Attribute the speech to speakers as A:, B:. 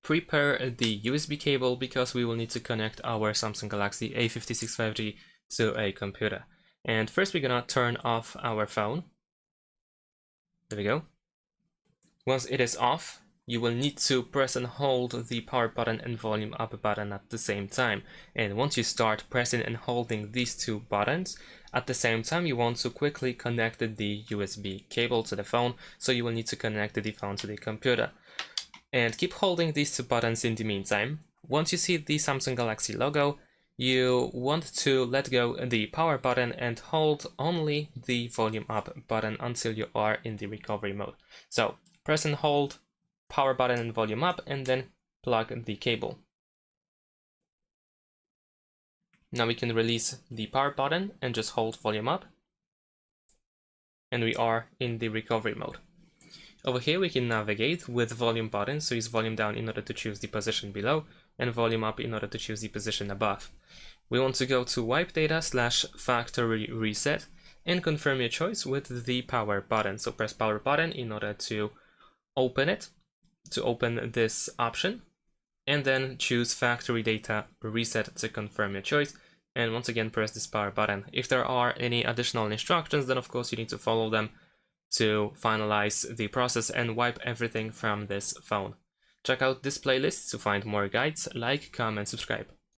A: prepare the USB cable because we will need to connect our Samsung Galaxy A56 5G to a computer. And first we're gonna turn off our phone. There we go. Once it is off, you will need to press and hold the power button and volume up button at the same time. And once you start pressing and holding these two buttons, at the same time you want to quickly connect the USB cable to the phone, so you will need to connect the phone to the computer. And keep holding these two buttons in the meantime. Once you see the Samsung Galaxy logo, you want to let go the power button and hold only the volume up button until you are in the recovery mode. So press and hold power button and volume up, and then plug the cable. Now we can release the power button and just hold volume up, and we are in the recovery mode. Over here we can navigate with volume button, so use volume down in order to choose the position below, and volume up in order to choose the position above. We want to go to wipe data / factory reset and confirm your choice with the power button. So press power button in order to open it, to open this option, and then choose factory data reset to confirm your choice. And once again, press this power button. If there are any additional instructions, then of course you need to follow them to finalize the process and wipe everything from this phone. Check out this playlist to find more guides, like, comment, subscribe.